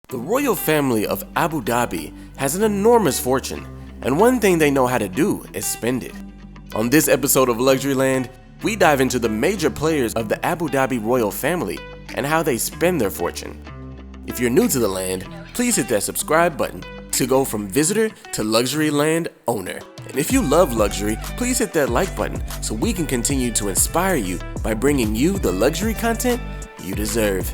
The royal family of Abu Dhabi has an enormous fortune, and one thing they know how to do is spend it. On this episode of Luxury Land, we dive into the major players of the Abu Dhabi royal family and how they spend their fortune. If you're new to the land, please hit that subscribe button to go from visitor to Luxury Land owner. And if you love luxury, please hit that like button so we can continue to inspire you by bringing you the luxury content you deserve.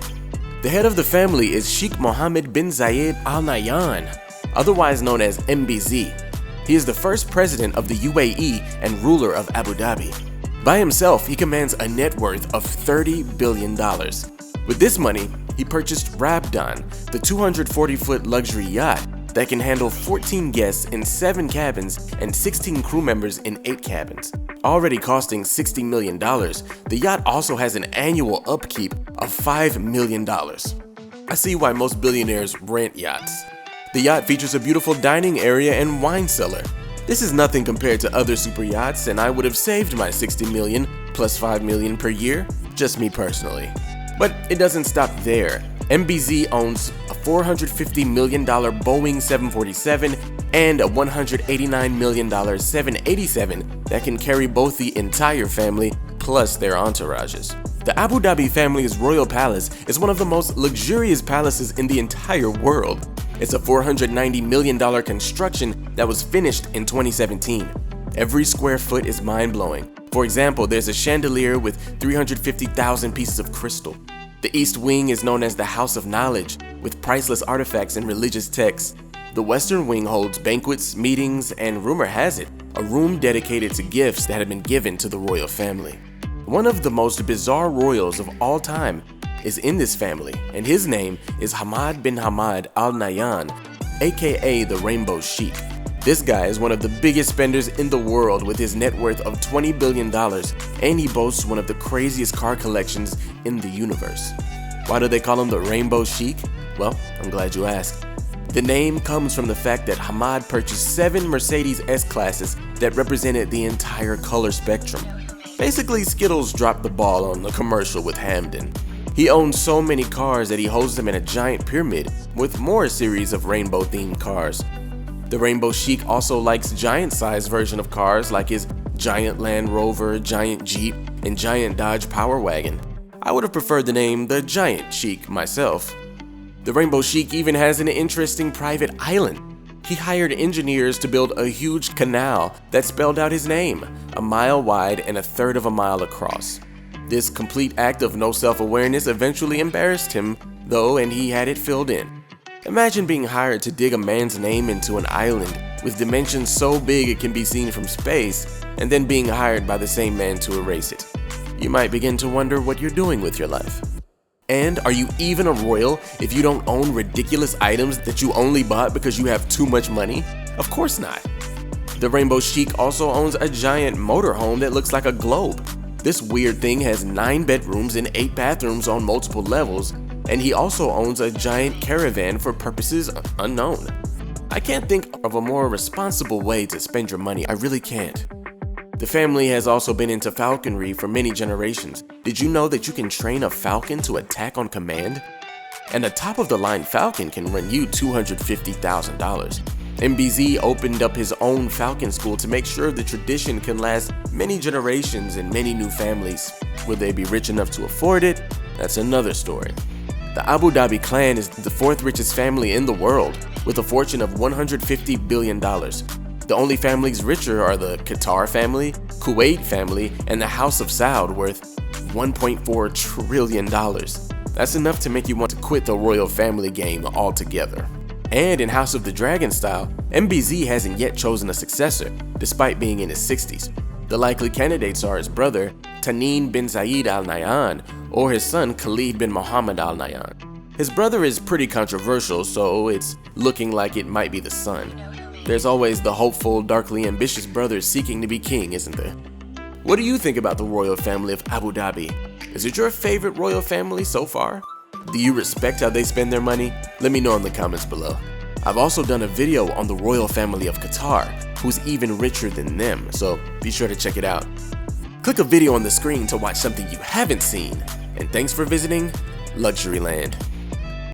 The head of the family is Sheikh Mohammed bin Zayed Al Nahyan, otherwise known as MBZ. He is the first president of the UAE and ruler of Abu Dhabi. By himself, he commands a net worth of $30 billion. With this money, he purchased Rabdan, the 240-foot luxury yacht that can handle 14 guests in 7 cabins and 16 crew members in 8 cabins. Already costing $60 million, the yacht also has an annual upkeep of $5 million. I see why most billionaires rent yachts. The yacht features a beautiful dining area and wine cellar. This is nothing compared to other super yachts, and I would have saved my $60 million plus $5 million per year, just me personally. But it doesn't stop there. MBZ owns a $450 million Boeing 747 and a $189 million 787 that can carry both the entire family plus their entourages. The Abu Dhabi family's royal palace is one of the most luxurious palaces in the entire world. It's a $490 million construction that was finished in 2017. Every square foot is mind-blowing. For example, there's a chandelier with 350,000 pieces of crystal. The East Wing is known as the House of Knowledge, with priceless artifacts and religious texts. The Western Wing holds banquets, meetings, and rumor has it, a room dedicated to gifts that have been given to the royal family. One of the most bizarre royals of all time is in this family, and his name is Hamad bin Hamad Al Nahyan, aka the Rainbow Sheik. This guy is one of the biggest spenders in the world with his net worth of $20 billion, and he boasts one of the craziest car collections in the universe. Why do they call him the Rainbow Sheik? Well, I'm glad you asked. The name comes from the fact that Hamad purchased 7 Mercedes S-classes that represented the entire color spectrum. Basically, Skittles dropped the ball on the commercial with Hamden. He owns so many cars that he holds them in a giant pyramid with more series of rainbow-themed cars. The Rainbow Sheik also likes giant-sized version of cars like his giant Land Rover, giant Jeep, and giant Dodge Power Wagon. I would have preferred the name the Giant Sheik myself. The Rainbow Sheik even has an interesting private island. He hired engineers to build a huge canal that spelled out his name, a mile wide and 1/3 of a mile across. This complete act of no self-awareness eventually embarrassed him, though, and he had it filled in. Imagine being hired to dig a man's name into an island with dimensions so big it can be seen from space, and then being hired by the same man to erase it. You might begin to wonder what you're doing with your life. And are you even a royal if you don't own ridiculous items that you only bought because you have too much money? Of course not. The Rainbow Sheik also owns a giant motorhome that looks like a globe. This weird thing has 9 bedrooms and 8 bathrooms on multiple levels, and he also owns a giant caravan for purposes unknown. I can't think of a more responsible way to spend your money, I really can't. The family has also been into falconry for many generations. Did you know that you can train a falcon to attack on command? And a top-of-the-line falcon can run you $250,000. MBZ opened up his own falcon school to make sure the tradition can last many generations and many new families. Will they be rich enough to afford it? That's another story. The Abu Dhabi clan is the 4th richest family in the world, with a fortune of $150 billion. The only families richer are the Qatar family, Kuwait family, and the House of Saud, worth $1.4 trillion. That's enough to make you want to quit the royal family game altogether. And in House of the Dragon style, MBZ hasn't yet chosen a successor, despite being in his 60s. The likely candidates are his brother, Tamim bin Zayed Al Nahyan, or his son, Khalid bin Mohammed Al Nahyan. His brother is pretty controversial, so it's looking like it might be the son. There's always the hopeful, darkly ambitious brother seeking to be king, isn't there? What do you think about the royal family of Abu Dhabi? Is it your favorite royal family so far? Do you respect how they spend their money? Let me know in the comments below. I've also done a video on the royal family of Qatar, who's even richer than them, so be sure to check it out. Click a video on the screen to watch something you haven't seen, and thanks for visiting Luxury Land.